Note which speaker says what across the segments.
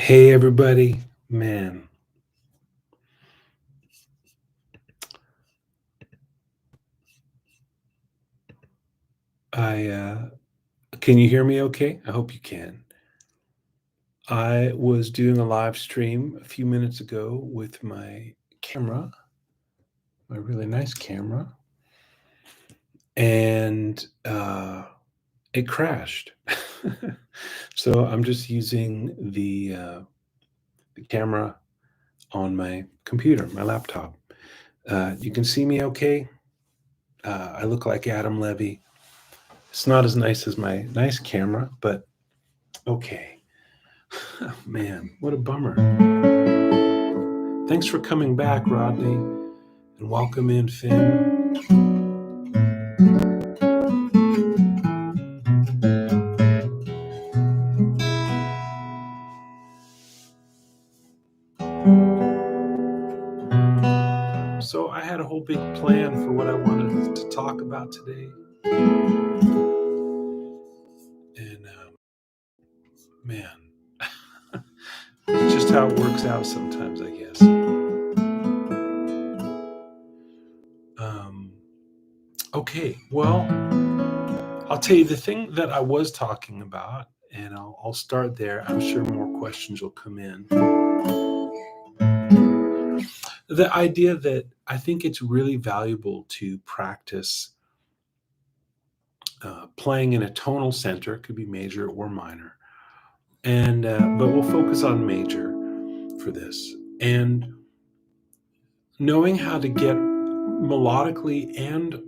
Speaker 1: Hey everybody, man. I Can you hear me okay? I hope you can. I was doing a live stream a few minutes ago with my camera, my really nice camera, and it crashed. So I'm just using the camera on my computer, my laptop. You can see me okay? I look like Adam Levy. It's not as nice as my nice camera, but okay. Oh, man, what a bummer. Thanks for coming back, Rodney, and welcome in, Finn. So I had a whole big plan for what I wanted to talk about today. And man, it's just how it works out sometimes, I guess. Um, okay, well, I'll tell you the thing that I was talking about, and I'll start there. I'm sure more questions will come in. The idea that I think it's really valuable to practice playing in a tonal center, it could be major or minor, and but we'll focus on major for this. And knowing how to get melodically and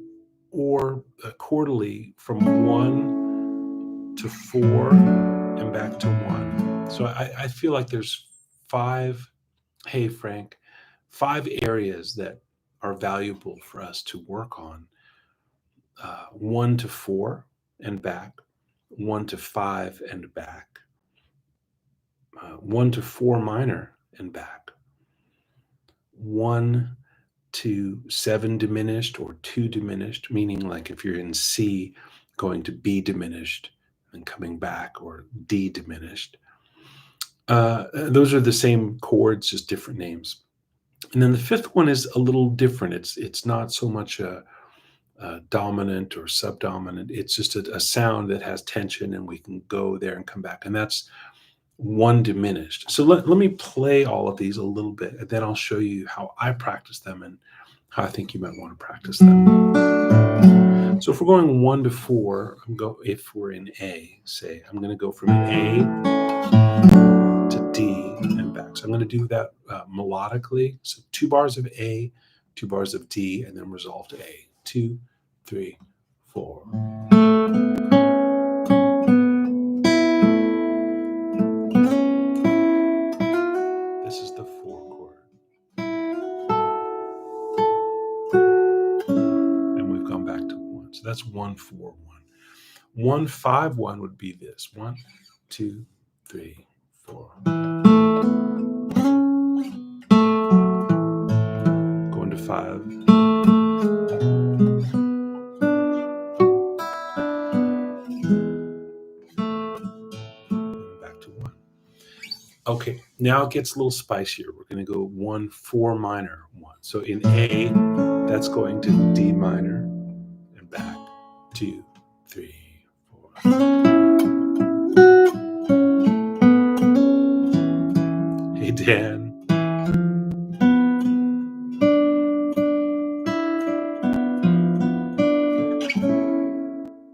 Speaker 1: or chordally from 1 to 4 and back to 1. So I feel like there's 5, hey Frank, 5 areas that are valuable for us to work on. 1 to 4 and back, 1 to 5 and back, 1 to 4 minor and back, 1 to 7 diminished or 2 diminished, meaning like if you're in C, going to B diminished and coming back, or D diminished. Those are the same chords, just different names. And then the 5th one is a little different. It's not so much a dominant or subdominant. It's just a sound that has tension, and we can go there and come back. And that's 1 diminished. So let me play all of these a little bit, and then I'll show you how I practice them and how I think you might want to practice them. So if we're going 1 to 4, if we're in A, say, I'm going to go from A to D and back. So I'm going to do that melodically. So 2 bars of A, 2 bars of D, and then resolve to A. 2, 3, 4. This is the 4 chord. And we've gone back to 1. So that's 1-4-1. 1-5-1 would be this. 1, 2, 3, 4. Going to 5. Back to 1. Okay, now it gets a little spicier. We're going to go 1-4 minor 1. So in A, that's going to D minor and back. 2, 3, 4. Hey Dan.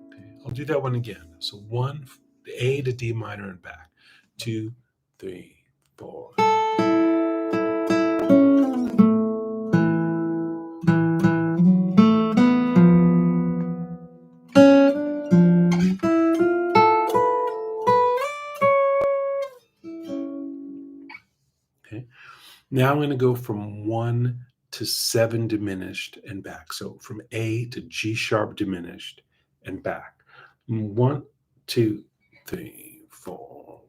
Speaker 1: Okay, I'll do that one again. So 1, A to D minor and back. 2, 3, 4. Okay. Now I'm going to go from 1 to 7 diminished and back. So from A to G sharp diminished and back. 1, 2, 3, 4.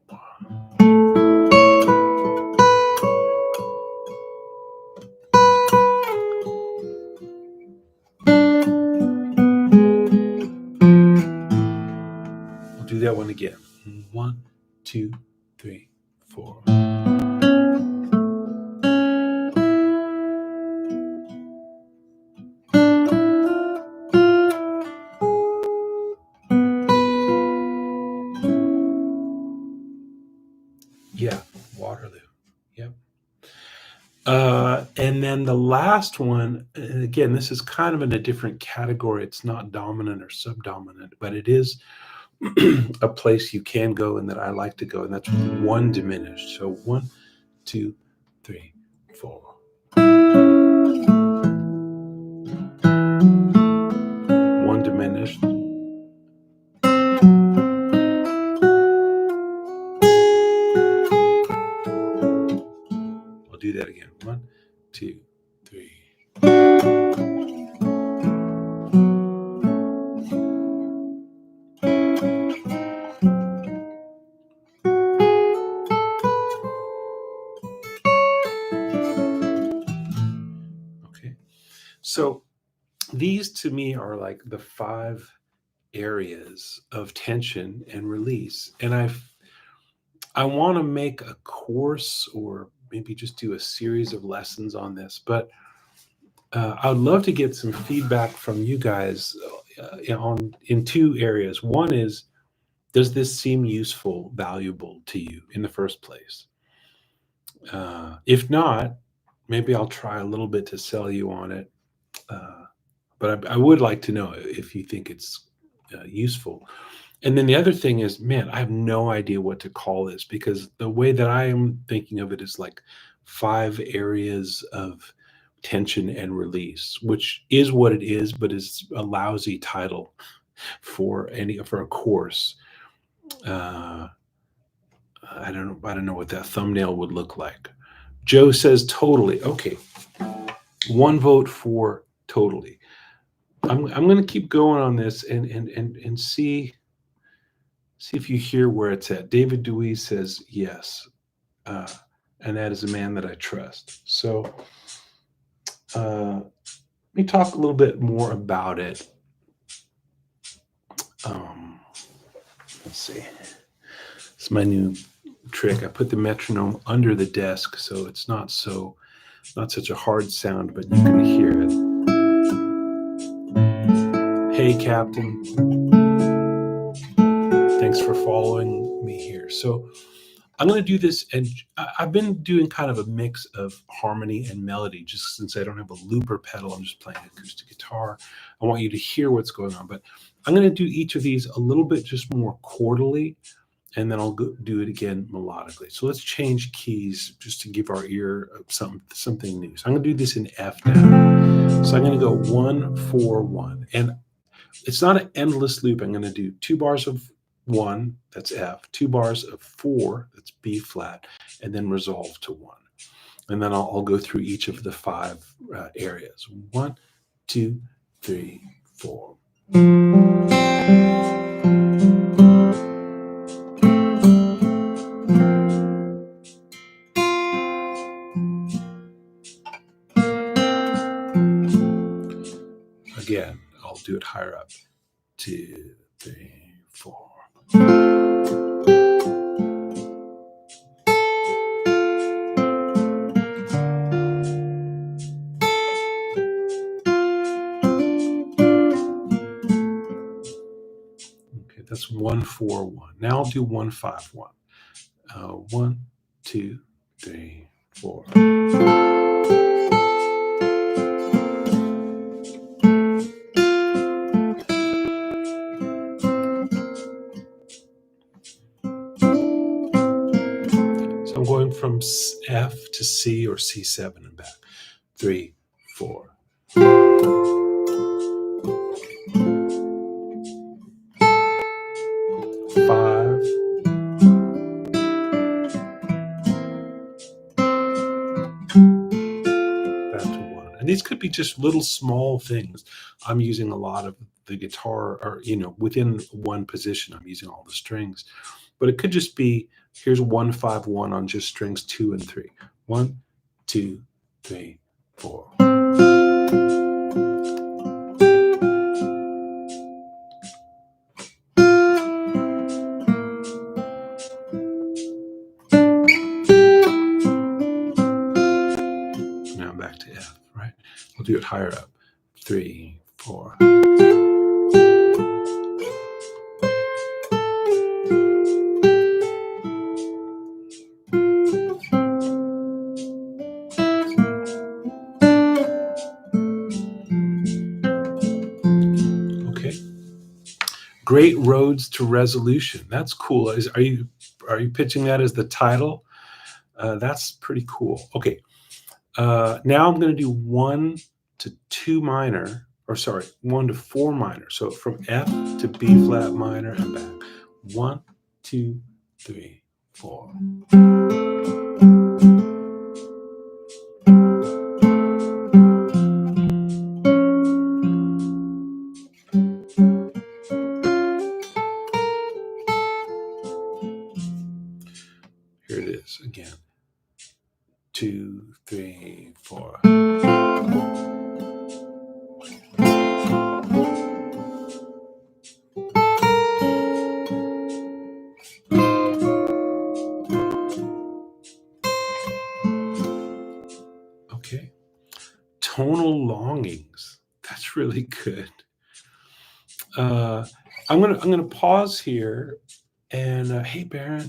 Speaker 1: I'll do that one again. 1, 2, 3, 4. Yeah, Waterloo. Yep. And then the last one, and again, this is kind of in a different category. It's not dominant or subdominant, but it is a place you can go and that I like to go, and that's one diminished. So 1, 2, 3, 4. One diminished. I'll do that again. 1, 2, 3. Okay. So these to me are like the 5 areas of tension and release. And I want to make a course or maybe just do a series of lessons on this, but I would love to get some feedback from you guys in 2 areas. One is, does this seem useful, valuable to you in the first place? If not, maybe I'll try a little bit to sell you on it. But I would like to know if you think it's useful. And then the other thing is, man, I have no idea what to call this, because the way that I am thinking of it is like 5 areas of tension and release, which is what it is, but is a lousy title for a course. Uh, I don't know what that thumbnail would look like. Joe says totally. Okay, 1 vote for totally. I'm going to keep going on this and see if you hear where it's at. David Dewey says yes, and that is a man that I trust. So let me talk a little bit more about it. Let's see. It's my new trick. I put the metronome under the desk, so it's not such a hard sound, but you can hear it. Hey, Captain. Thanks for following me here. So I'm going to do this, and I've been doing kind of a mix of harmony and melody, just since I don't have a looper pedal. I'm just playing acoustic guitar. I want you to hear what's going on, but I'm going to do each of these a little bit just more chordally, and then I'll do it again melodically. So let's change keys just to give our ear something new. So I'm going to do this in F now. So I'm going to go 1, 4, 1, and it's not an endless loop. I'm going to do 2 bars of 1, that's F, 2 bars of 4, that's B flat, and then resolve to 1. And then I'll go through each of the 5 areas. 1, 2, 3, 4. Again, I'll do it higher up. 2, 3, 4. Okay, that's 1, 4, 1. Now I'll do 1, 5, 1. 1, 2, 3, 4. So I'm going from F to C or C7 and back. 3, 4. 5. Back to 1. And these could be just little small things. I'm using a lot of the guitar, or within one position, I'm using all the strings. But it could just be, here's 1, 5, 1 on just strings 2 and 3. 1, 2, 3, 4. Now back to F, right? We'll do it higher up. 3, 4. Great Roads to Resolution. That's cool. Are you pitching that as the title? That's pretty cool. Okay. Now I'm going to do 1 to 2 minor, or sorry, 1 to 4 minor. So from F to B flat minor and back. 1, 2, 3, 4. Here it is again. 2, 3, 4. Okay. Tonal longings. That's really good. I'm gonna pause here and hey Baron,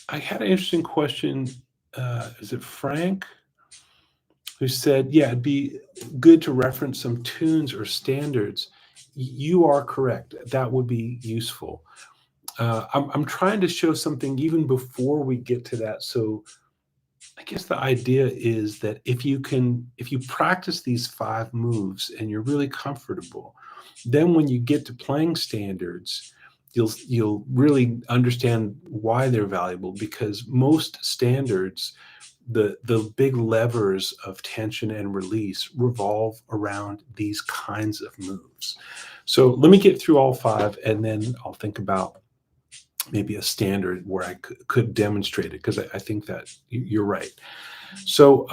Speaker 1: I had an interesting question. Is it Frank who said, "Yeah, it'd be good to reference some tunes or standards." You are correct. That would be useful. I'm trying to show something even before we get to that. So I guess the idea is that if you practice these 5 moves and you're really comfortable, then when you get to playing standards, you'll really understand why they're valuable, because most standards, the big levers of tension and release revolve around these kinds of moves. So let me get through all 5 and then I'll think about maybe a standard where I could demonstrate it, because I think that you're right. So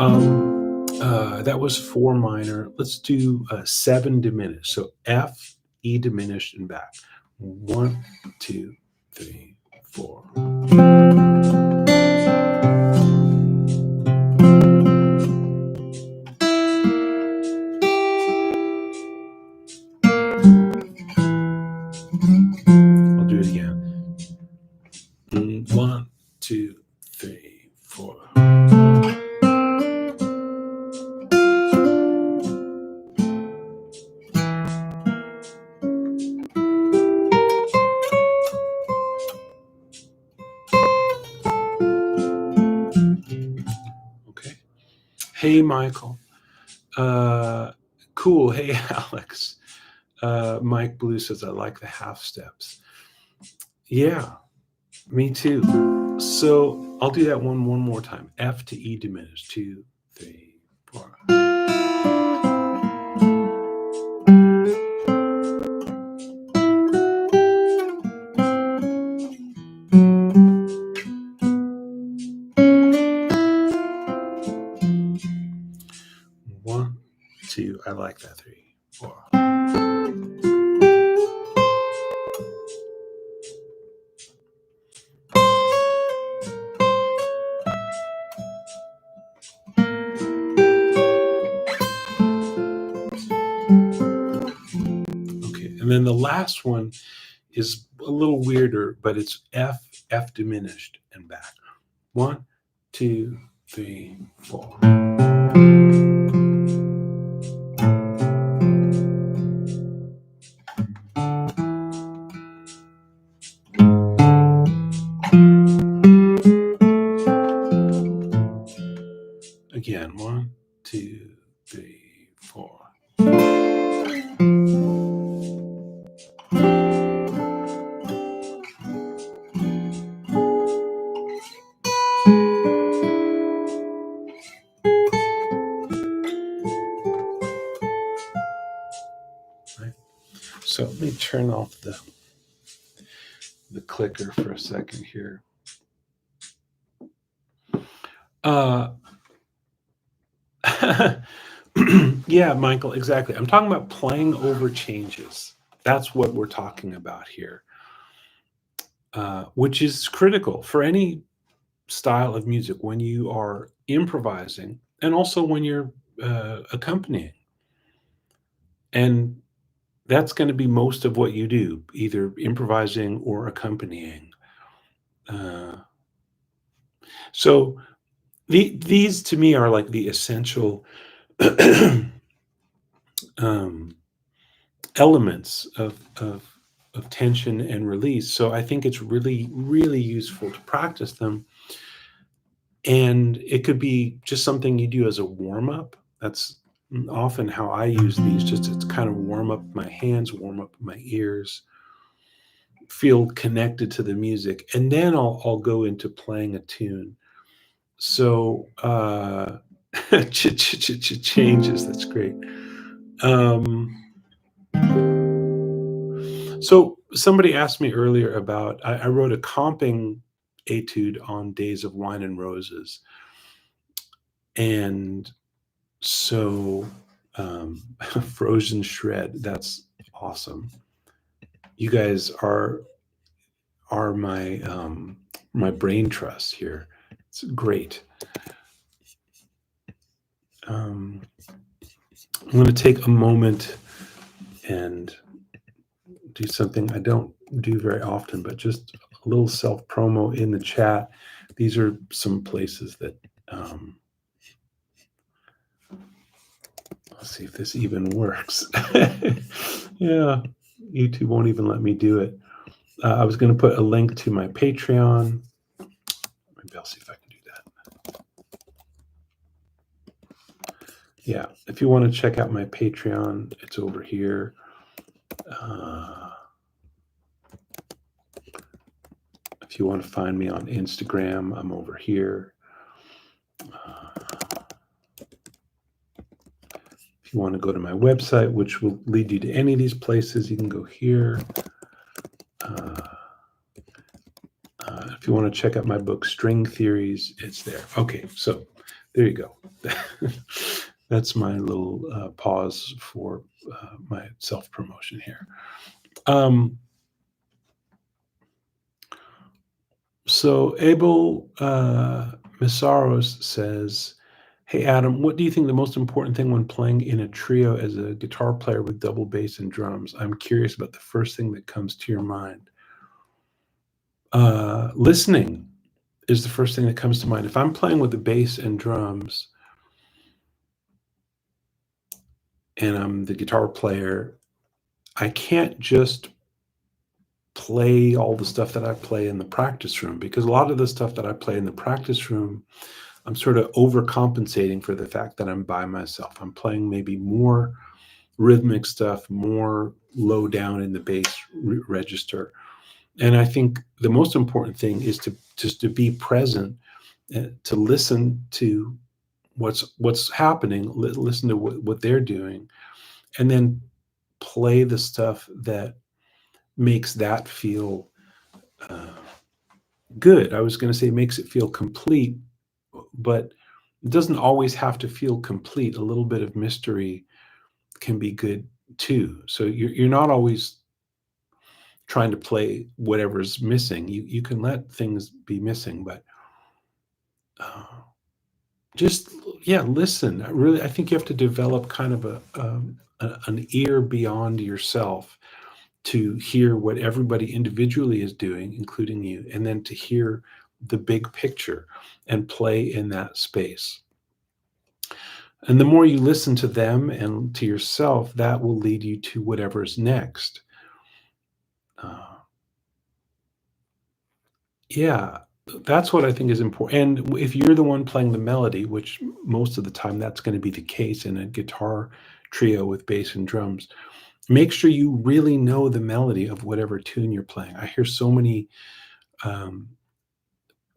Speaker 1: that was 4 minor. Let's do 7 diminished. So F, E diminished, and back. 1, 2, 3, 4. I'll do it again. 1, 2, 3, 4. Okay. Hey, Michael. Cool. Hey, Alex. Mike Blue says, I like the half steps. Yeah, me too. So I'll do that one more time. F to E diminished. 2, 3, 4. One, 2. I like that. 3, 4. Okay, and then the last one is a little weirder, but it's F, F diminished, and back. 1, 2, 3, 4. Again, 1, 2, 3, 4. Right. So let me turn off the clicker for a second here. Yeah, Michael, exactly. I'm talking about playing over changes. That's what we're talking about here, which is critical for any style of music when you are improvising and also when you're accompanying. And that's going to be most of what you do, either improvising or accompanying. So these to me are like the essential elements of tension and release. So I think it's really, really useful to practice them. And it could be just something you do as a warm up. That's often how I use these, just to kind of warm up my hands, warm up my ears, feel connected to the music, and then I'll go into playing a tune. So changes. That's great. Um, so somebody asked me earlier about I wrote a comping etude on Days of Wine and Roses, and so Frozen Shred. That's awesome. You guys are my brain trust here. It's great. I'm going to take a moment and do something I don't do very often, but just a little self promo in the chat. These are some places that, let's see if this even works. Yeah, YouTube won't even let me do it. I was going to put a link to my Patreon. Maybe I'll see if I can do that. Yeah, if you want to check out my Patreon, it's over here. If you want to find me on Instagram, I'm over here. If you want to go to my website, which will lead you to any of these places, you can go here. If you want to check out my book, String Theories, it's there. Okay, so there you go. That's my little pause for my self-promotion here. So Abel Misaros says, hey, Adam, what do you think the most important thing when playing in a trio as a guitar player with double bass and drums? I'm curious about the first thing that comes to your mind. Listening is the first thing that comes to mind. If I'm playing with the bass and drums and I'm the guitar player, I can't just play all the stuff that I play in the practice room, because a lot of the stuff that I play in the practice room, I'm sort of overcompensating for the fact that I'm by myself. I'm playing maybe more rhythmic stuff, more low down in the bass register. And I think the most important thing is to be present, to listen to what's happening, listen to what they're doing, and then play the stuff that makes that feel good. I was going to say makes it feel complete, but it doesn't always have to feel complete. A little bit of mystery can be good too. So you're not always trying to play whatever's missing. You can let things be missing, but just listen. I think you have to develop kind of an ear beyond yourself to hear what everybody individually is doing, including you, and then to hear the big picture and play in that space. And the more you listen to them and to yourself, that will lead you to whatever's next. Yeah, that's what I think is important. And if you're the one playing the melody, which most of the time that's going to be the case in a guitar trio with bass and drums, make sure you really know the melody of whatever tune you're playing. I hear so many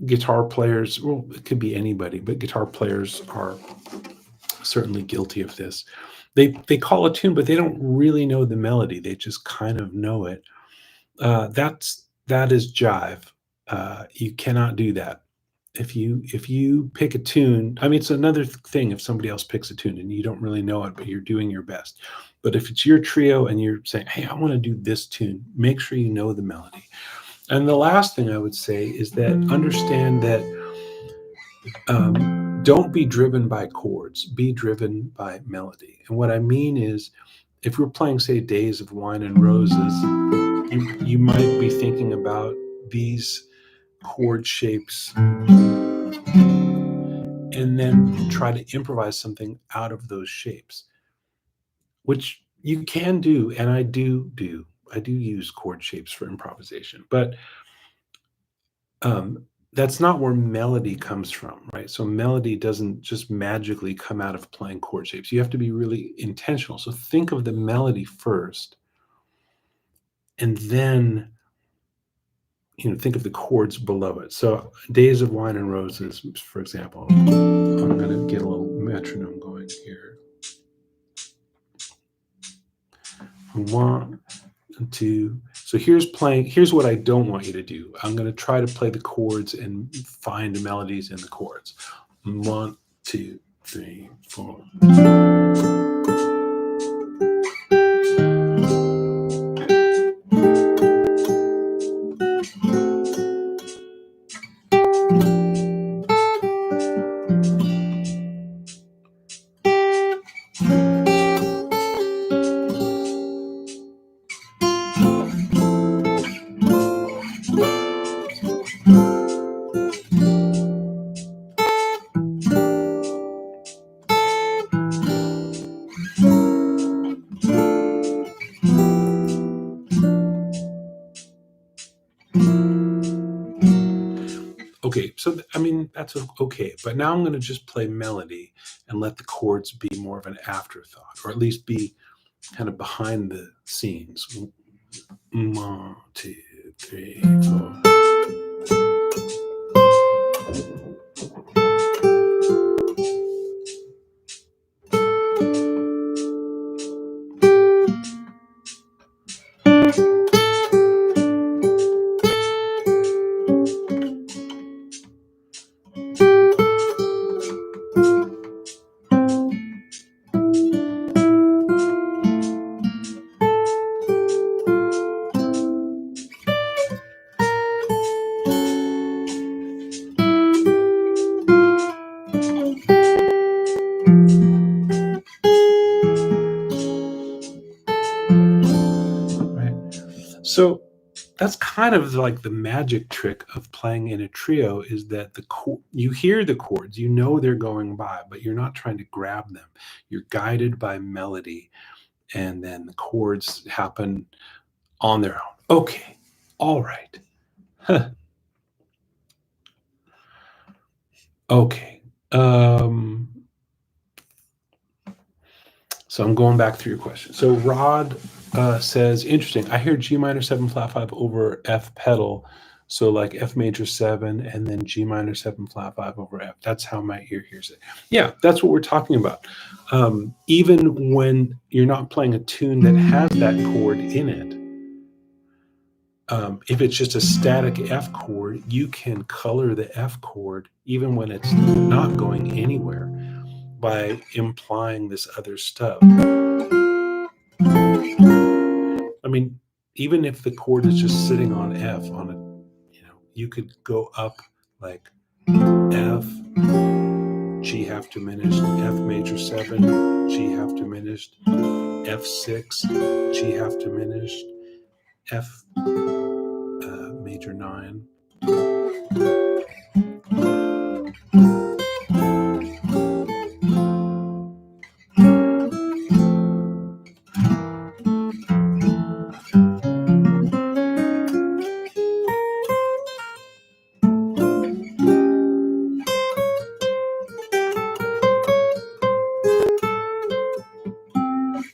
Speaker 1: guitar players, well, it could be anybody, but guitar players are certainly guilty of this. They call a tune, but they don't really know the melody. They just kind of know it. That is jive. You cannot do that. If you pick a tune, I mean, it's another thing if somebody else picks a tune and you don't really know it, but you're doing your best. But if it's your trio and you're saying, hey, I want to do this tune, make sure you know the melody. And the last thing I would say is that understand that don't be driven by chords, be driven by melody. And what I mean is, if we're playing, say, Days of Wine and Roses, you might be thinking about these chord shapes and then try to improvise something out of those shapes, which You can do, and I do use chord shapes for improvisation, but that's not where melody comes from, right? So melody doesn't just magically come out of playing chord shapes. You have to be really intentional. So think of the melody first, and then think of the chords below it. So Days of Wine and Roses, for example. I'm gonna get a little metronome going here. One, two. So here's what I don't want you to do. I'm going to try to play the chords and find the melodies in the chords. One, two, three, four. Okay, so I mean that's okay, but now I'm going to just play melody and let the chords be more of an afterthought, or at least be kind of behind the scenes. One, two, three, four. Right. So that's kind of like the magic trick of playing in a trio is that you hear the chords, you know they're going by, but you're not trying to grab them. You're guided by melody, and then the chords happen on their own. Okay, all right. Huh. Okay. So I'm going back through your question. So Rod says, interesting. I hear G minor 7 flat 5 over F pedal. So like F major 7 and then G minor 7 flat 5 over F. That's how my ear hears it. Yeah, that's what we're talking about. Even when you're not playing a tune that has that chord in it, if it's just a static F chord, you can color the F chord even when it's not going anywhere by implying this other stuff. I mean, even if the chord is just sitting on F on a, you could go up like F, G half diminished, F major 7, G half diminished, F6, G half diminished, F major 9.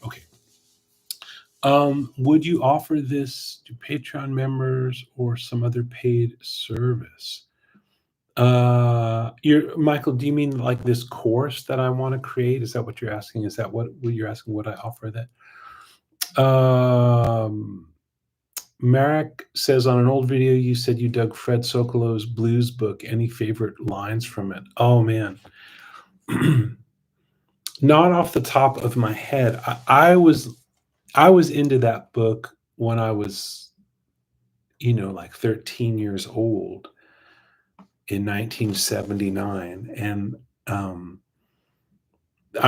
Speaker 1: Okay. Would you offer this to Patreon members or some other paid service? Michael, do you mean like this course that I want to create? Is that what you're asking? Is that what you're asking? Would I offer that? Marek says on an old video you said you dug Fred Sokolo's blues book. Any favorite lines from it? Oh man. Not off the top of my head. I was into that book when I was, like 13 years old in 1979. And I'm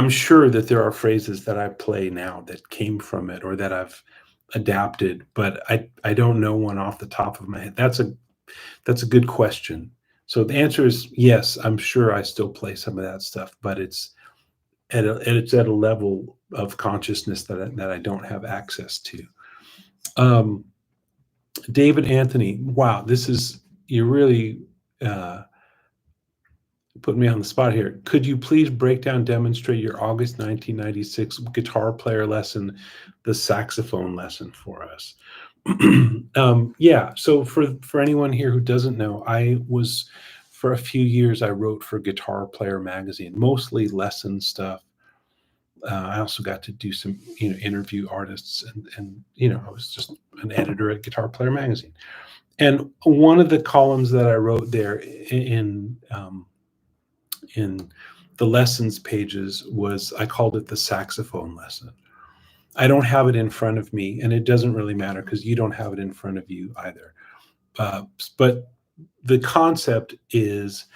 Speaker 1: sure that there are phrases that I play now that came from it or that I've adapted, but I don't know one off the top of my head. That's a good question. So the answer is yes, I'm sure I still play some of that stuff, but it's at a level of consciousness that I don't have access to. Um, David Anthony, wow, this is you really uh, put me on the spot here. Could you please break down, demonstrate your August 1996 guitar player lesson, the saxophone lesson for us? Yeah. So for anyone here who doesn't know, I was for a few years I wrote for Guitar Player magazine, mostly lesson stuff. I also got to do some, interview artists, and I was just an editor at Guitar Player magazine. And one of the columns that I wrote there in the lessons pages was I called it the saxophone lesson. I don't have it in front of me, and it doesn't really matter because you don't have it in front of you either. But the concept is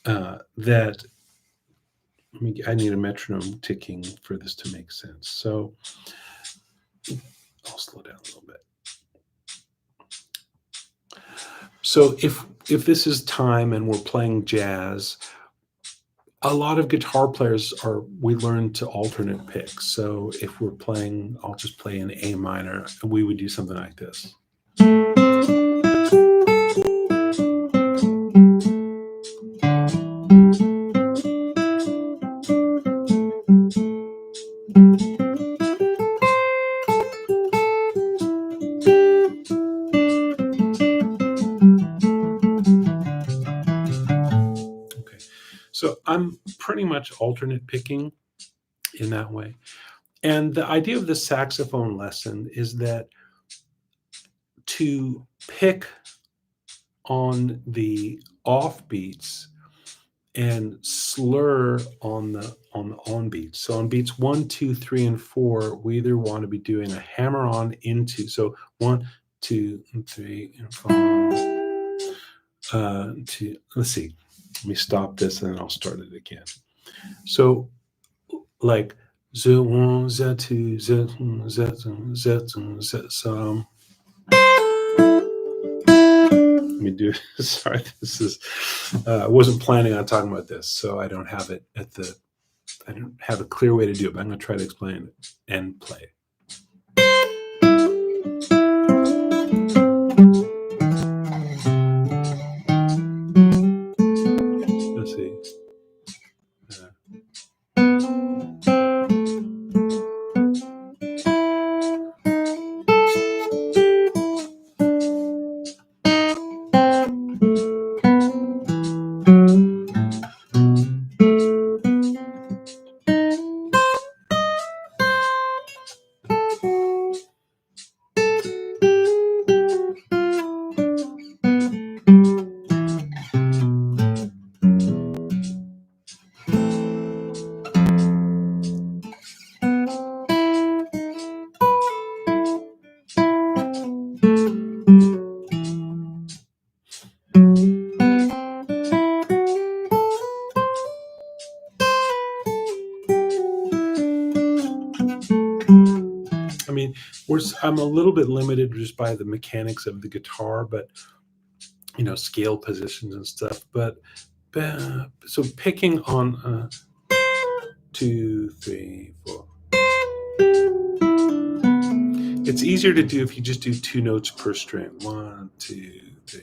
Speaker 1: that I need a metronome ticking for this to make sense. So I'll slow down a little bit. So if this is time and we're playing jazz, a lot of guitar players we learn to alternate pick. So if we're playing, I'll just play in A minor, and we would do something like this. Okay, so I'm pretty much alternate picking in that way. And the idea of the saxophone lesson is that to pick on the off beats and slur on the on beats. So on beats 1, 2, 3, and 4, we either want to be doing a hammer on into. So 1, 2, 3, and 4. Let's see. Let me stop this and then I'll start it again. So like Z1, Z2, Z1, Z2, Z2, Z. So let me do. Sorry, this is. I wasn't planning on talking about this, so I don't have it I don't have a clear way to do it, but I'm going to try to explain it and play. Let's see. I mean, I'm a little bit limited just by the mechanics of the guitar, but scale positions and stuff. But so picking on 2, 3, 4. It's easier to do if you just do 2 notes per string. 1, 2, 3.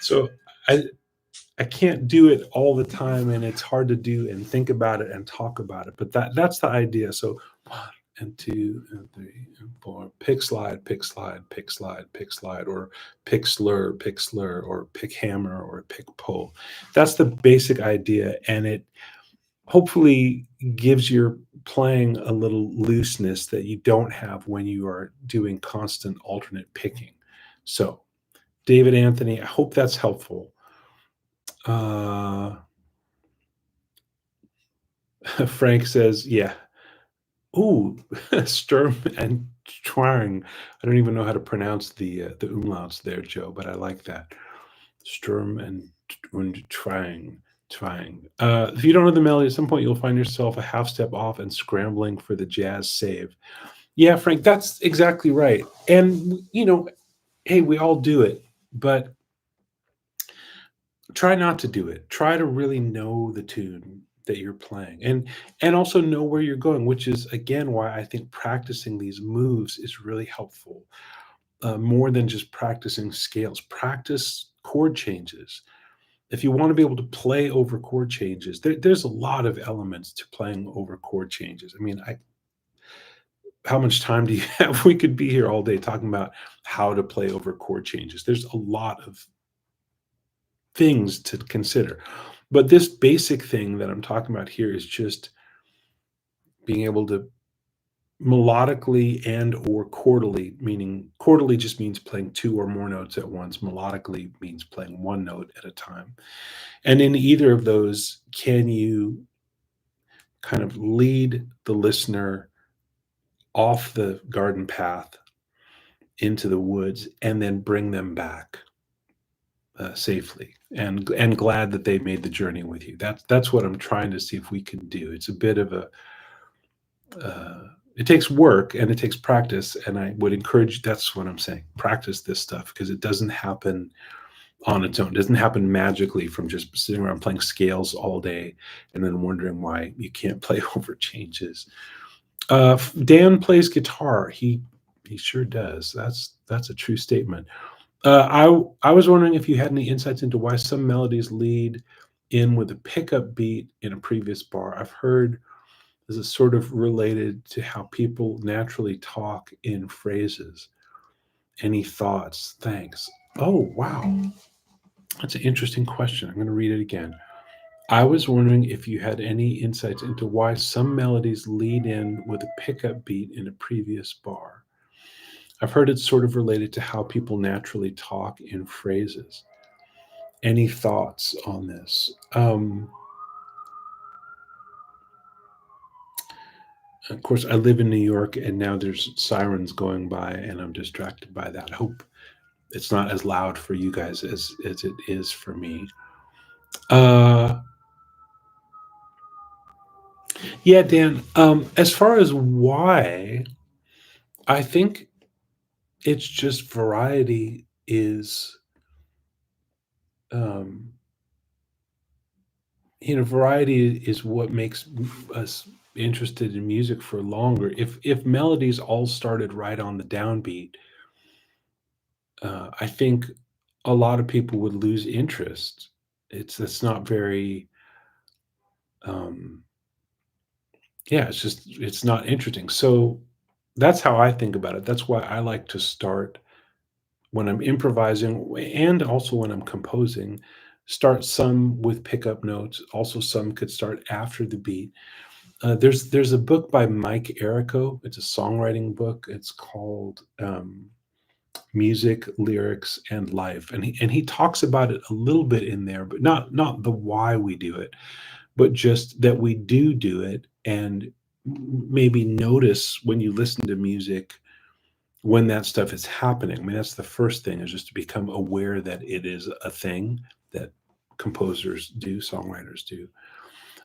Speaker 1: So I can't do it all the time, and it's hard to do and think about it and talk about it. But that's the idea. So 1 and 2 and 3 and 4. Pick slide, pick slide, pick slide, pick slide, or pick slur, or pick hammer, or pick pull. That's the basic idea, and it hopefully gives your playing a little looseness that you don't have when you are doing constant alternate picking. So, David Anthony, I hope that's helpful. Frank says, yeah. Ooh, Sturm and trying. I don't even know how to pronounce the umlauts there, Joe, but I like that. Sturm und trying. If you don't know the melody, at some point you'll find yourself a half step off and scrambling for the jazz save. Yeah, Frank, that's exactly right. And hey, we all do it, but try not to do it. Try to really know the tune that you're playing, and also know where you're going, which is again why I think practicing these moves is really helpful. More than just practicing scales, practice chord changes. If you want to be able to play over chord changes, there's a lot of elements to playing over chord changes. I mean, how much time do you have? We could be here all day talking about how to play over chord changes. There's a lot of things to consider. But this basic thing that I'm talking about here is just being able to melodically and or chordally, meaning chordally just means playing two or more notes at once. Melodically means playing one note at a time. And in either of those, can you kind of lead the listener off the garden path into the woods and then bring them back safely, and glad that they made the journey with you. That's what I'm trying to see if we can do. It's a bit of a it takes work and it takes practice, and I would encourage, that's what I'm saying, practice this stuff because it doesn't happen on its own. It doesn't happen magically from just sitting around playing scales all day and then wondering why you can't play over changes. Dan plays guitar. He sure does. That's a true statement. I was wondering if you had any insights into why some melodies lead in with a pickup beat in a previous bar. I've heard this is sort of related to how people naturally talk in phrases. Any thoughts? Thanks. Oh, wow. That's an interesting question. I'm going to read it again. I was wondering if you had any insights into why some melodies lead in with a pickup beat in a previous bar. I've heard it's sort of related to how people naturally talk in phrases. Any thoughts on this? Of course, I live in New York, and now there's sirens going by, and I'm distracted by that. I hope it's not as loud for you guys as it is for me. Uh, yeah, Dan. As far as why, I think it's just variety is, um, variety is what makes us interested in music for longer. If melodies all started right on the downbeat, I think a lot of people would lose interest. It's not very, um, yeah, it's not interesting. So that's how I think about it. That's why I like to start when I'm improvising and also when I'm composing. Start some with pickup notes. Also, some could start after the beat. There's a book by Mike Errico. It's a songwriting book. It's called Music, Lyrics, and Life, and he talks about it a little bit in there, but not the why we do it, but just that we do it, and maybe notice when you listen to music when that stuff is happening. I mean, that's the first thing, is just to become aware that it is a thing that composers do, songwriters do.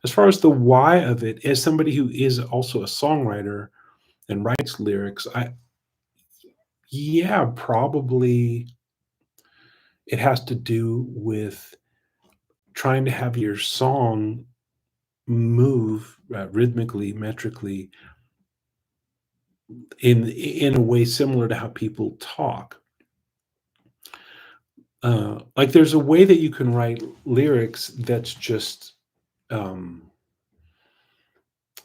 Speaker 1: As far as the why of it, as somebody who is also a songwriter and writes lyrics, I yeah, probably it has to do with trying to have your song move rhythmically, metrically, in a way similar to how people talk. Like there's a way that you can write lyrics that's just um,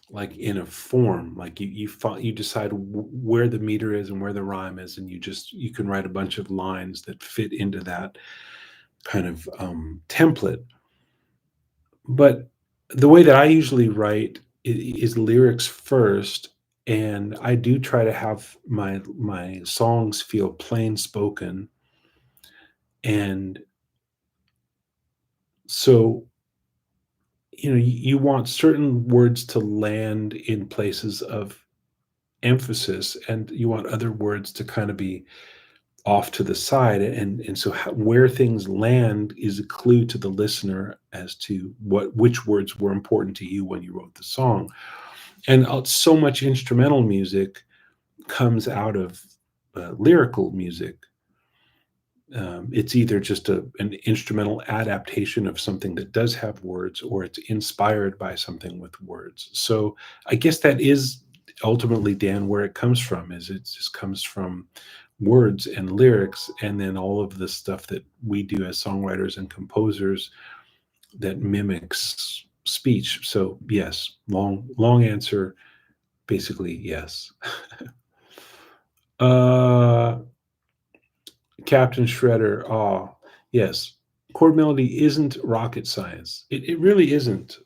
Speaker 1: like in a form. Like you decide where the meter is and where the rhyme is, and you can write a bunch of lines that fit into that kind of template. But the way that I usually write is lyrics first, and I do try to have my songs feel plain spoken, and so you want certain words to land in places of emphasis, and you want other words to kind of be off to the side. And so where things land is a clue to the listener as to which words were important to you when you wrote the song. And so much instrumental music comes out of lyrical music. It's either just an instrumental adaptation of something that does have words, or it's inspired by something with words. So I guess that is ultimately, Dan, where it comes from. Is it just comes from words and lyrics, and then all of the stuff that we do as songwriters and composers that mimics speech. So yes, long answer, basically yes. Captain Shredder, yes, chord melody isn't rocket science. It really isn't.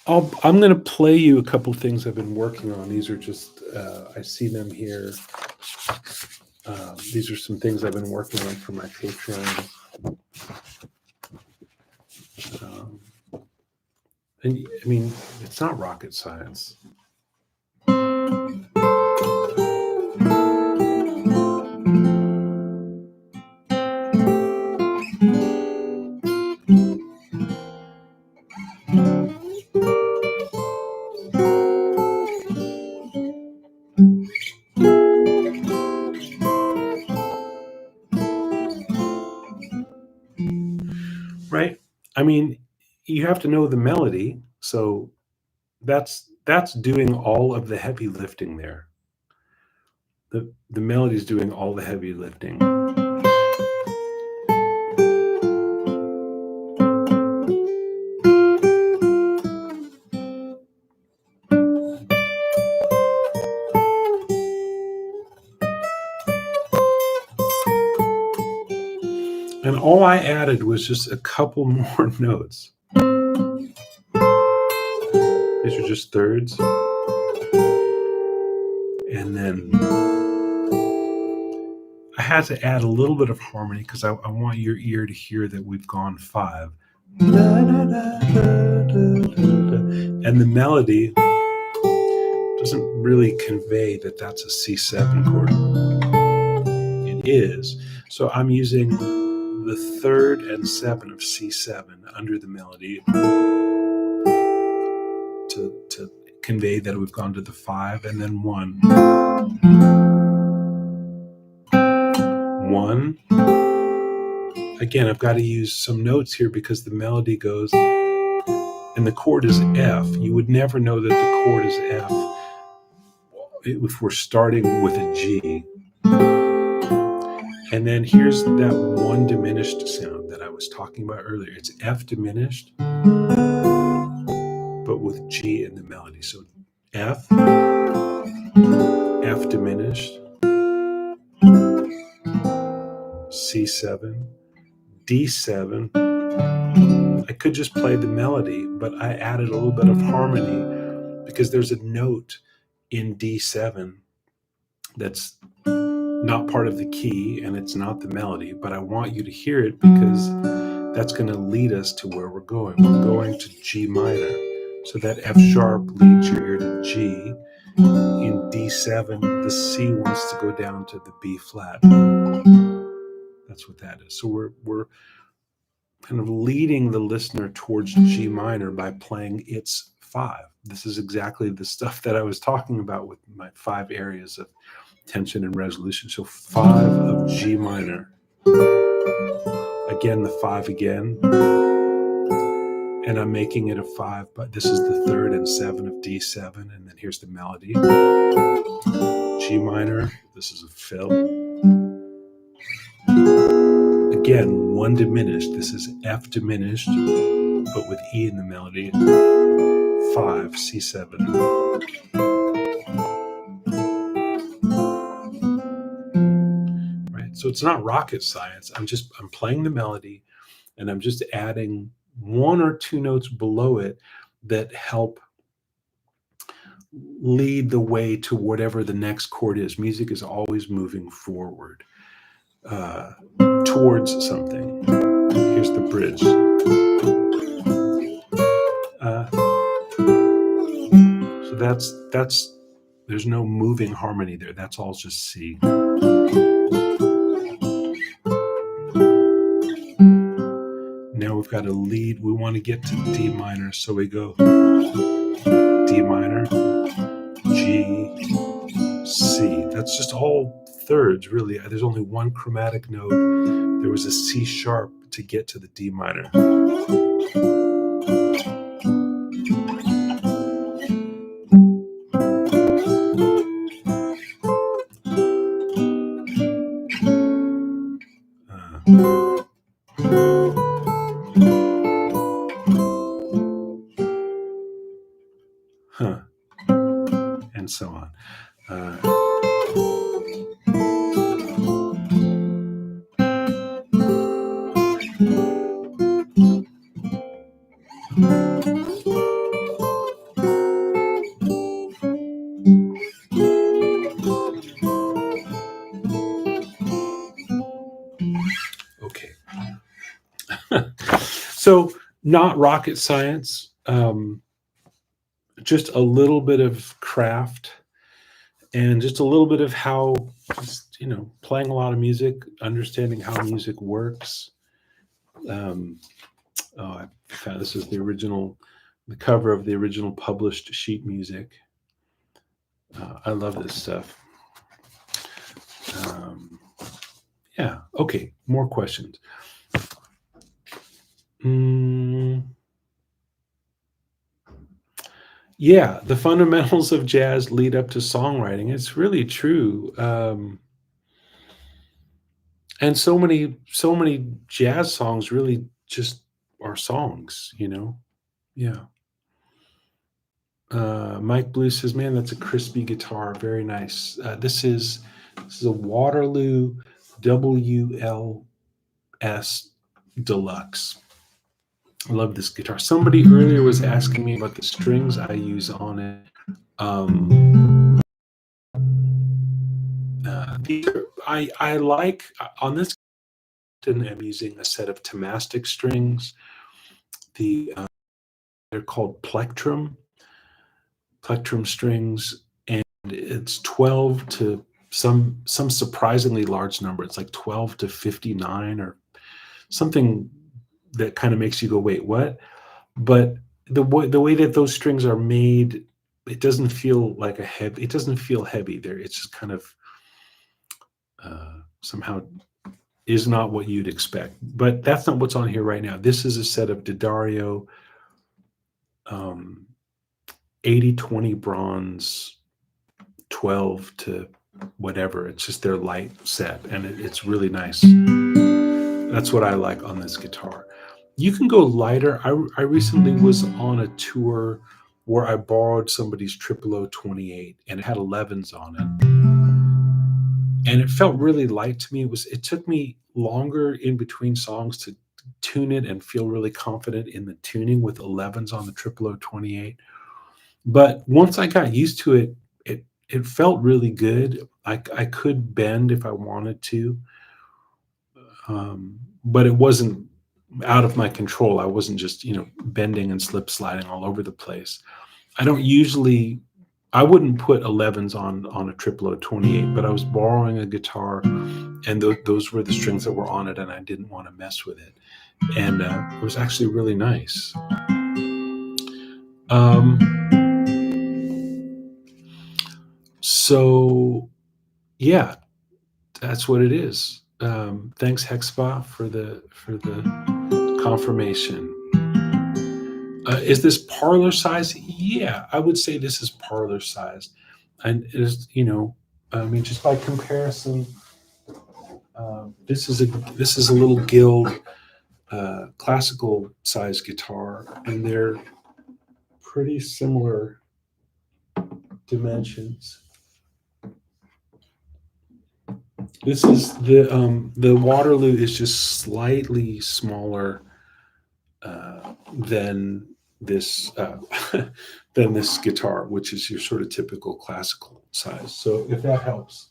Speaker 1: I'm going to play you a couple things I've been working on. These are just, I see them here. These are some things I've been working on for my Patreon. And I mean, it's not rocket science. Right? I mean, you have to know the melody, so that's doing all of the heavy lifting there. The melody's doing all the heavy lifting. And all I added was just a couple more notes. These are just thirds. And then I had to add a little bit of harmony because I want your ear to hear that we've gone 5. And the melody doesn't really convey that that's a C7 chord. It is. So I'm using the 3rd and 7 of C7 under the melody to convey that we've gone to the 5, and then 1. 1. Again, I've got to use some notes here because the melody goes, and the chord is F. You would never know that the chord is F if we're starting with a G. And then here's that one diminished sound that I was talking about earlier. It's F diminished, but with G in the melody. So F, F diminished, C7, D7. I could just play the melody, but I added a little bit of harmony because there's a note in D7 that's not part of the key and it's not the melody, but I want you to hear it because that's going to lead us to where we're going. We're going to G minor. So that F sharp leads your ear to G. In D7, the C wants to go down to the B flat. That's what that is. So we're kind of leading the listener towards G minor by playing its 5. This is exactly the stuff that I was talking about with my 5 areas of tension and resolution. So 5 of G minor. Again, the 5 again. And I'm making it a 5, but this is the 3rd and 7 of D7. And then here's the melody. G minor. This is a fill. Again, one diminished. This is F diminished, but with E in the melody. 5, C7. Right? So it's not rocket science. I'm playing the melody, and I'm just adding 1 or 2 notes below it that help lead the way to whatever the next chord is. Music is always moving forward towards something. Here's the bridge. that's there's no moving harmony there. That's all just C. Now we've got a lead. We want to get to D minor, so we go D minor, G, C. That's just all thirds, really. There's only one chromatic note. There was a C sharp to get to the D minor. And so on. Okay. So, not rocket science, just a little bit of craft and just a little bit of how, just, playing a lot of music, understanding how music works. I found this is the cover of the original published sheet music. I love this stuff. Yeah. Okay. More questions. Yeah, the fundamentals of jazz lead up to songwriting. It's really true. And so many jazz songs really just are songs, Yeah. Mike Blue says, "Man, that's a crispy guitar. Very nice." This is a Waterloo WLS Deluxe. I love this guitar. Somebody earlier was asking me about the strings I use on it. I like on this. I'm using a set of Tomastic strings. They're called plectrum strings, and it's 12 to some surprisingly large number. It's like 12 to 59 or something that kind of makes you go, wait, what? But the way that those strings are made, it doesn't feel like it doesn't feel heavy there. It's just kind of somehow is not what you'd expect. But that's not what's on here right now. This is a set of D'Addario 80/20 bronze 12 to whatever. It's just their light set, and it's really nice. That's what I like on this guitar. You can go lighter. I recently was on a tour where I borrowed somebody's 0028 and it had 11s on it. And it felt really light to me. It took me longer in between songs to tune it and feel really confident in the tuning with 11s on the 0028. But once I got used to it, it felt really good. I could bend if I wanted to, but it wasn't out of my control. I wasn't just bending and slip sliding all over the place. I wouldn't put 11s on a 0028, but I was borrowing a guitar, and those were the strings that were on it, and I didn't want to mess with it. And it was actually really nice. So, yeah, that's what it is. Thanks, Hexpa, for the confirmation. Is this parlor size? Yeah, I would say this is parlor size, and is just by comparison, this is a little Guild classical size guitar, and they're pretty similar dimensions. This is the Waterloo is just slightly smaller than this guitar, which is your sort of typical classical size. So if that helps,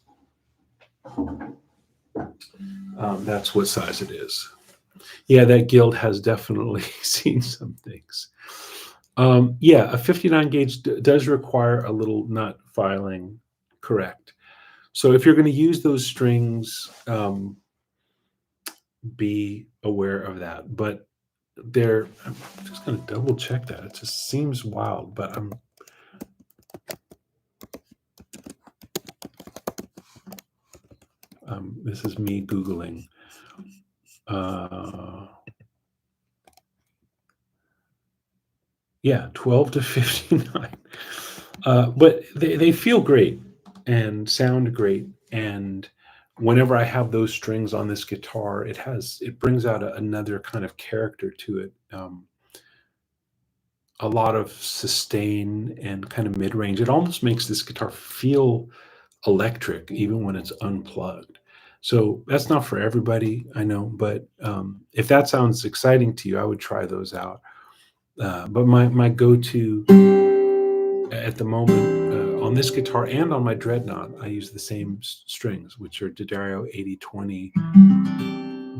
Speaker 1: that's what size it is. Yeah, that Guild has definitely seen some things. Yeah, a 59 gauge does require a little nut filing, correct. So if you're going to use those strings, be aware of that. But I'm just going to double check that. It just seems wild, but this is me Googling. Yeah, 12 to 59. But they feel great and sound great. And whenever I have those strings on this guitar, it brings out another kind of character to it. A lot of sustain and kind of mid-range. It almost makes this guitar feel electric, even when it's unplugged. So that's not for everybody, I know, but if that sounds exciting to you, I would try those out. But my go-to at the moment on this guitar and on my Dreadnought, I use the same strings, which are D'Addario 8020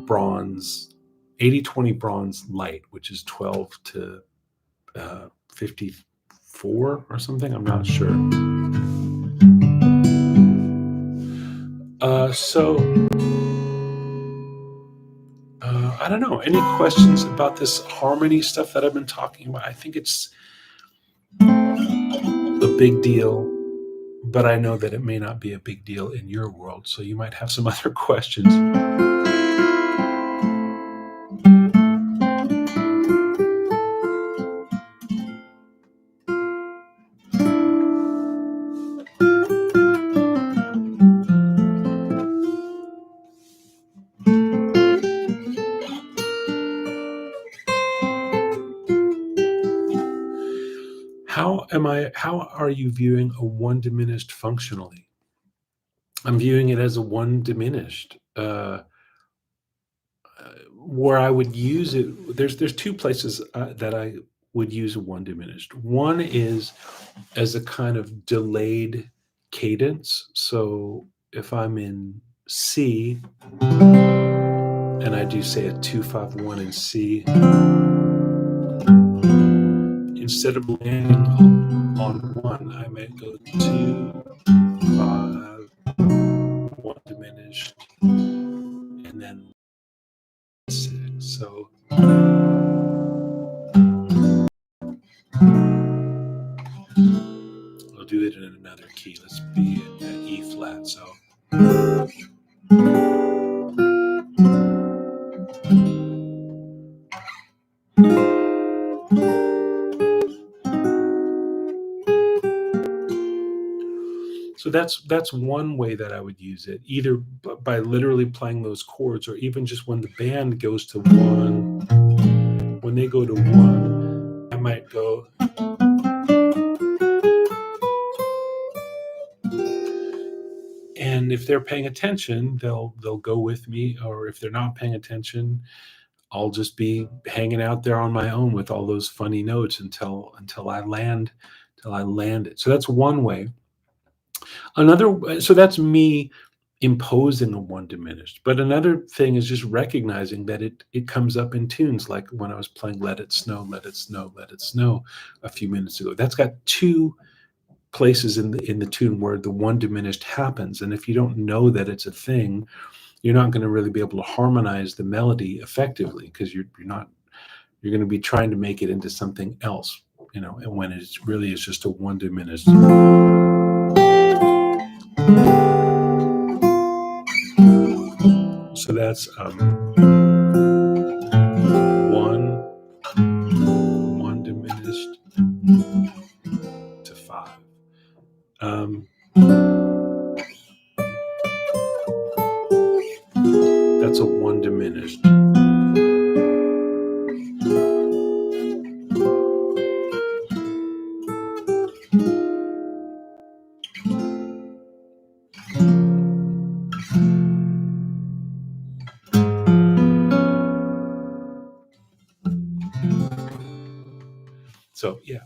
Speaker 1: bronze, 8020 bronze light, which is 12 to 54 or something. I'm not sure. I don't know. Any questions about this harmony stuff that I've been talking about? I think it's a big deal, but I know that it may not be a big deal in your world. So you might have some other questions. How are you viewing a one diminished functionally? I'm viewing it as a one diminished. Where I would use it, there's two places that I would use a one diminished. One is as a kind of delayed cadence. So if I'm in C and I do say a 2-5-1 in C, instead of landing on one, I might go 2-5, one diminished, and then 6. So I'll do it in another key. Let's be at E flat. So that's one way that I would use it, either by literally playing those chords, or even just when the band goes to one. When they go to one, I might go. And if they're paying attention, they'll go with me. Or if they're not paying attention, I'll just be hanging out there on my own with all those funny notes until I land it. So that's one way. So that's me imposing a one diminished. But another thing is just recognizing that it comes up in tunes, like when I was playing Let It Snow, Let It Snow, Let It Snow a few minutes ago. That's got two places in the tune where the one diminished happens. And if you don't know that it's a thing, you're not going to really be able to harmonize the melody effectively, because you're going to be trying to make it into something else, and when it's really is just a one diminished. So that's one diminished to 5. That's a one diminished. So yeah.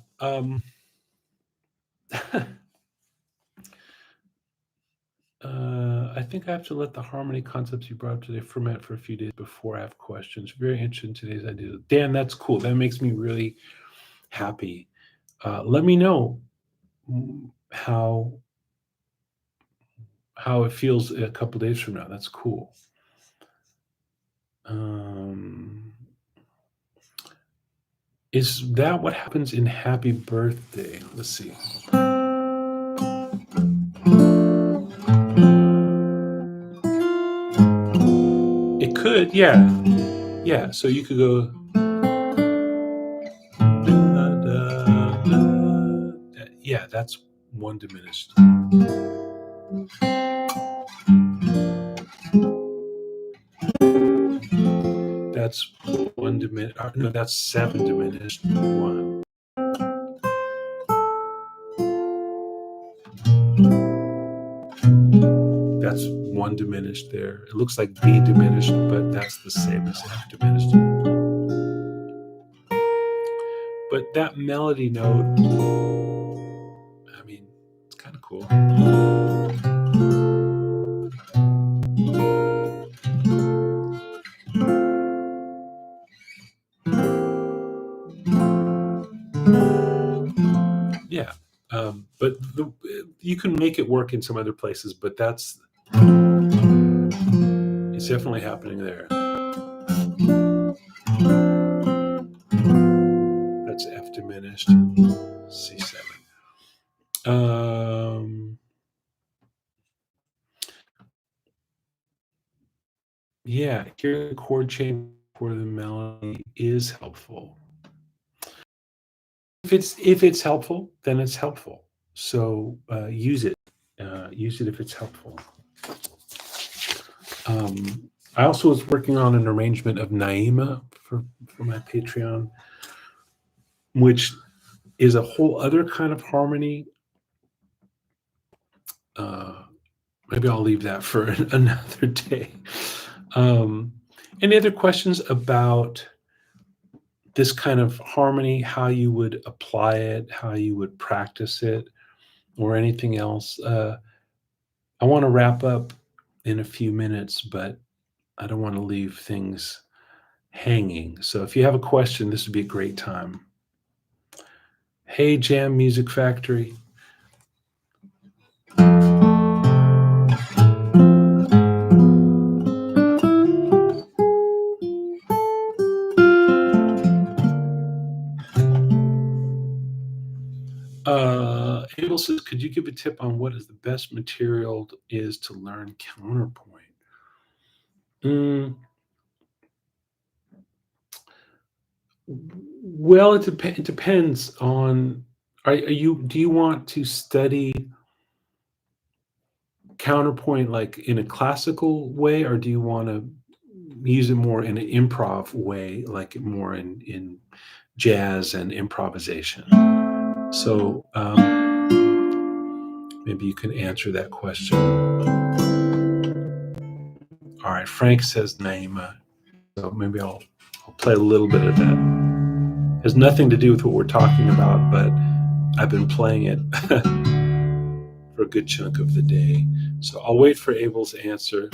Speaker 1: I think I have to let the harmony concepts you brought up today ferment for a few days before I have questions. Very interested in today's idea. Dan, that's cool. That makes me really happy. Let me know how it feels a couple days from now. That's cool. Is that what happens in Happy Birthday? Let's see. It could, yeah. Yeah, so you could go. Yeah, that's one diminished. That's one diminished. No, that's seven diminished. One. That's one diminished there. It looks like B diminished, but that's the same as F diminished. But that melody note, I mean, it's kind of cool. Yeah. But you can make it work in some other places, but it's definitely happening there. That's F diminished, C7. Yeah, hearing the chord change for the melody is helpful. If it's helpful, then it's helpful. So use it. Use it if it's helpful. I also was working on an arrangement of Naima for my Patreon, which is a whole other kind of harmony. Maybe I'll leave that for another day. Any other questions about this kind of harmony, how you would apply it, how you would practice it, or anything else? I want to wrap up in a few minutes, but I don't want to leave things hanging. So if you have a question, this would be a great time. Hey, Jam Music Factory. Abel says, could you give a tip on what is the best material is to learn counterpoint? Well, it depends on. Do you want to study counterpoint like in a classical way, or do you want to use it more in an improv way, like more in jazz and improvisation? So maybe you can answer that question. All right, Frank says Naima, so maybe I'll play a little bit of that. It has nothing to do with what we're talking about, but I've been playing it for a good chunk of the day. So I'll wait for Abel's answer.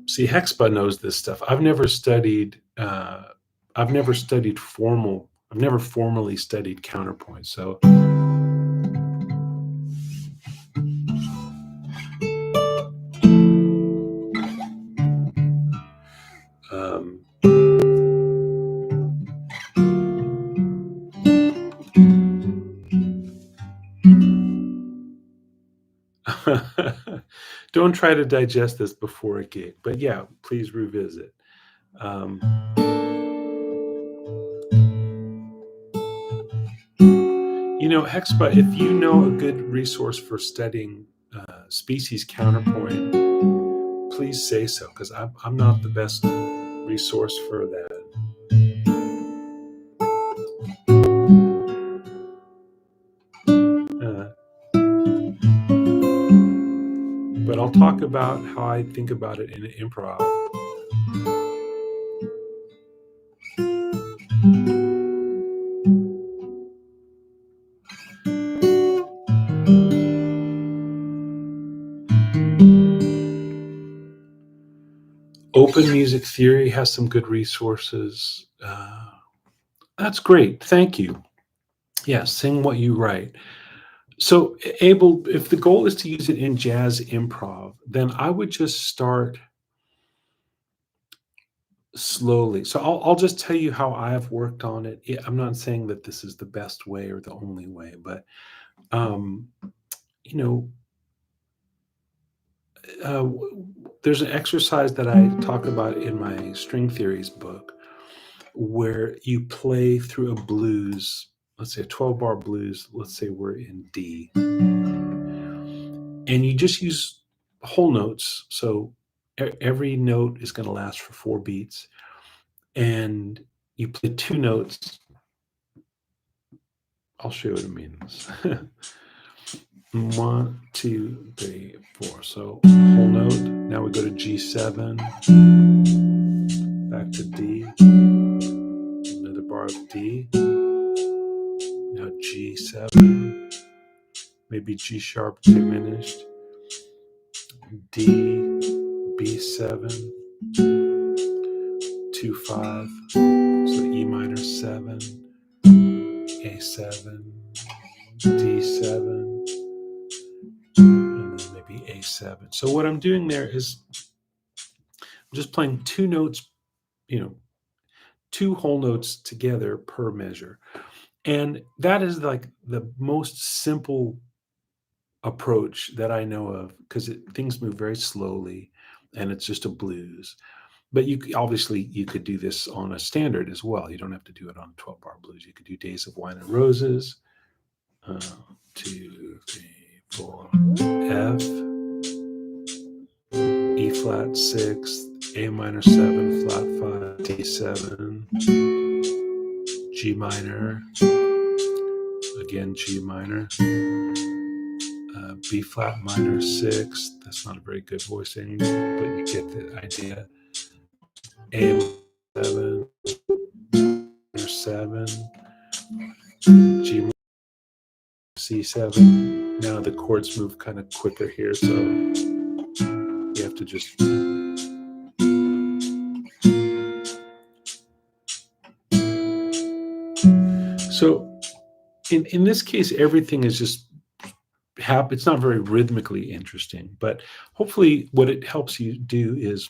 Speaker 1: See, Hexba knows this stuff. I've never formally studied counterpoint. So don't try to digest this before a gig, but yeah, please revisit. Hexba, if you know a good resource for studying species counterpoint, please say so, because I'm not the best resource for that. But I'll talk about how I think about it in an improv. Open Music Theory has some good resources. That's great. Thank you. Yeah, sing what you write. So, Abel, if the goal is to use it in jazz improv, then I would just start slowly. So, I'll just tell you how I've worked on it. I'm not saying that this is the best way or the only way, but um, you know, there's an exercise that I talk about in my string theories book where you play through a blues, let's say a 12 bar blues, let's say we're in D, and you just use whole notes. So every note is going to last for 4 beats, and you play 2 notes. I'll show you what it means. 1, 2, 3, 4. So whole note. Now we go to G7, back to D, another bar of D. Now G7, maybe G sharp diminished, D, B7, 2, 5, so E minor 7, A7, D7, and then maybe A7. So what I'm doing there is I'm just playing 2 notes, you know, 2 whole notes together per measure. And that is like the most simple approach that I know of because things move very slowly and it's just a blues. But obviously you could do this on a standard as well. You don't have to do it on 12 bar blues. You could do Days of Wine and Roses, 2, 3, 4, F, E flat 6, A minor 7, flat 5, D7, G minor, again G minor, B flat minor 6. That's not a very good voicing, but you get the idea. A 7, minor 7, G C7. Now the chords move kind of quicker here, so you have to just. So in this case, everything is just it's not very rhythmically interesting, but hopefully what it helps you do is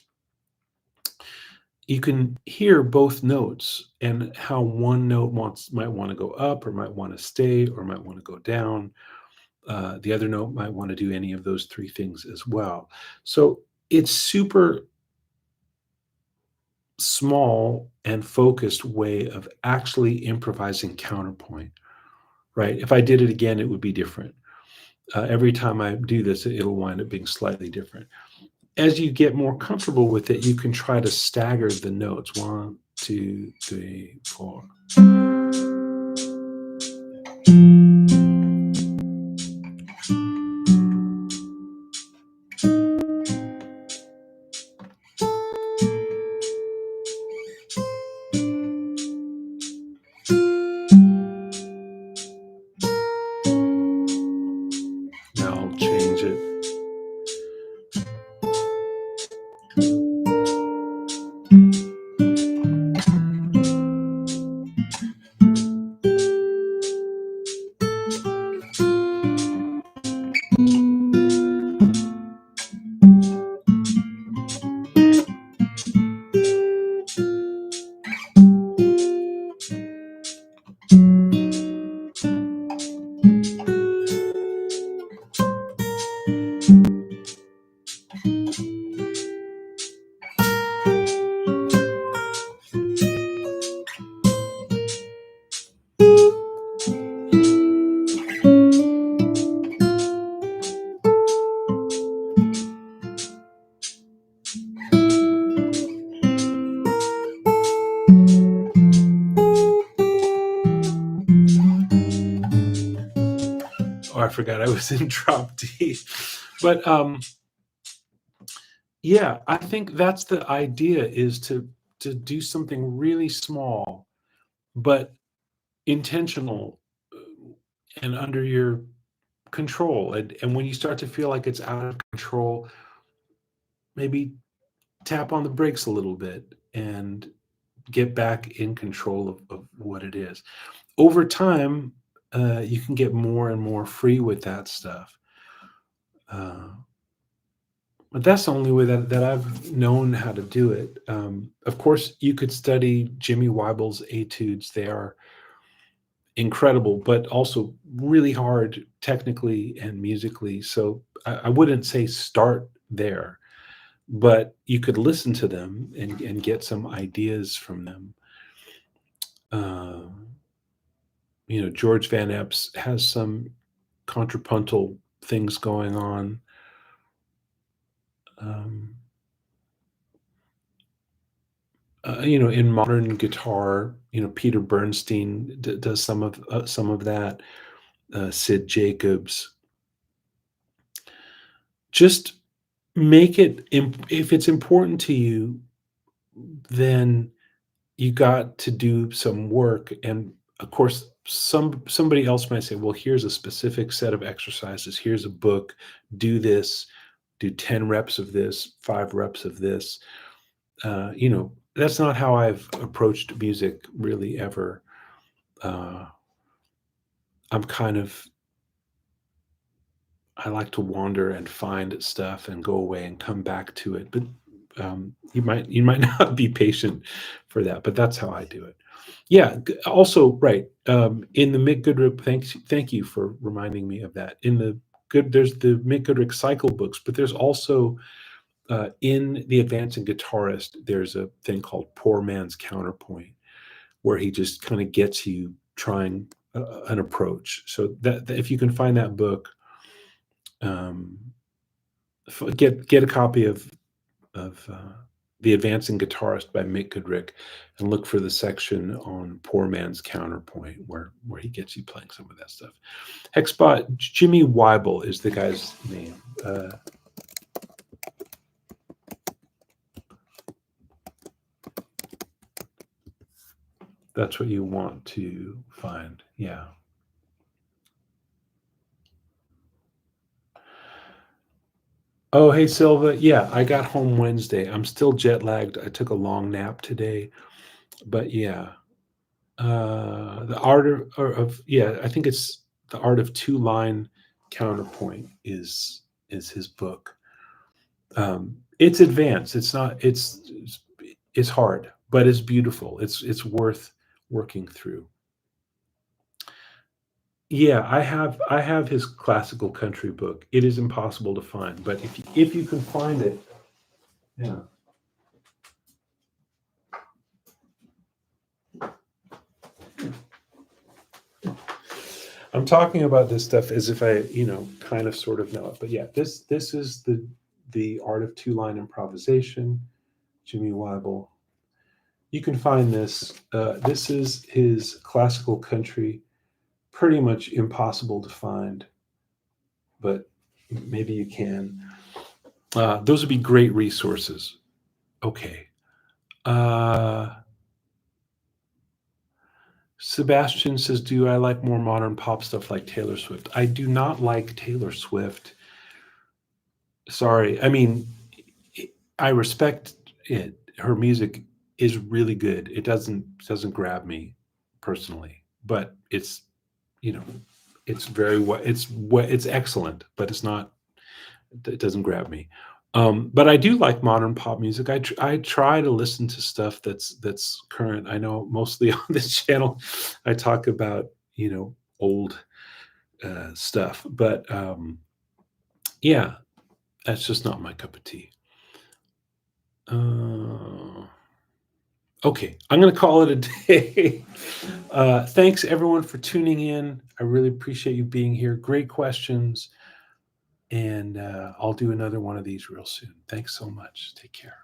Speaker 1: you can hear both notes and how one note might want to go up or might want to stay or might want to go down. The other note might want to do any of those 3 things as well. So it's super small and focused way of actually improvising counterpoint, right? If I did it again, it would be different. Every time I do this, it'll wind up being slightly different. As you get more comfortable with it, you can try to stagger the notes. 1, 2, 3, 4. Now I'll change it. Oh, I forgot I was in drop D. But yeah, I think that's the idea is to do something really small but intentional and under your control. And when you start to feel like it's out of control, maybe tap on the brakes a little bit and get back in control of what it is. Over time, you can get more and more free with that stuff. Uh, but that's the only way that I've known how to do it. Of course, you could study Jimmy Weibel's etudes. They are incredible, but also really hard technically and musically. So I wouldn't say start there, but you could listen to them and get some ideas from them. Uh, George Van Epps has some contrapuntal things going on. Um, in modern guitar, Peter Bernstein does some of that. Sid Jacobs. Just make it. If it's important to you, then you got to do some work. And of course, somebody else might say, "Well, here's a specific set of exercises. Here's a book. Do this. Do 10 reps of this. 5 reps of this." That's not how I've approached music really ever. Uh, I'm kind of I like to wander and find stuff and go away and come back to it. But you might not be patient for that, but that's how I do it. Yeah. Also, right. In the Mick Goodrick, thank you for reminding me of that. There's the Mick Goodrick cycle books, but there's also in the Advancing Guitarist, there's a thing called Poor Man's Counterpoint, where he just kind of gets you trying an approach. So that if you can find that book, um, get a copy of The Advancing Guitarist by Mick Goodrick, and look for the section on Poor Man's Counterpoint, where he gets you playing some of that stuff. Hexbot Jimmy Weibel is the guy's name. That's what you want to find. Yeah. Oh, hey, Silva. Yeah, I got home Wednesday. I'm still jet lagged. I took a long nap today, but yeah. The art yeah, I think it's the art of two-line counterpoint is his book. It's advanced. It's hard, but it's beautiful. It's worth working through. Yeah, I have his classical country book. It is impossible to find, but if you can find it, yeah. I'm talking about this stuff as if I, kind of sort of know it. But yeah, this is the art of two-line improvisation, Jimmy Weibel. You can find this. This is his classical country. Pretty much impossible to find, but maybe you can. Those would be great resources. Okay. Uh, Sebastian says, "Do I like more modern pop stuff like Taylor Swift?" I do not like Taylor Swift. Sorry. I mean, I respect it. Her music is really good. It doesn't grab me personally, but you know, it's excellent, but it doesn't grab me. But I do like modern pop music. I try to listen to stuff that's current. I know mostly on this channel, I talk about old stuff, but yeah, that's just not my cup of tea. Uh, okay, I'm going to call it a day. Thanks everyone for tuning in. I really appreciate you being here. Great questions, and I'll do another one of these real soon. Thanks so much. Take care.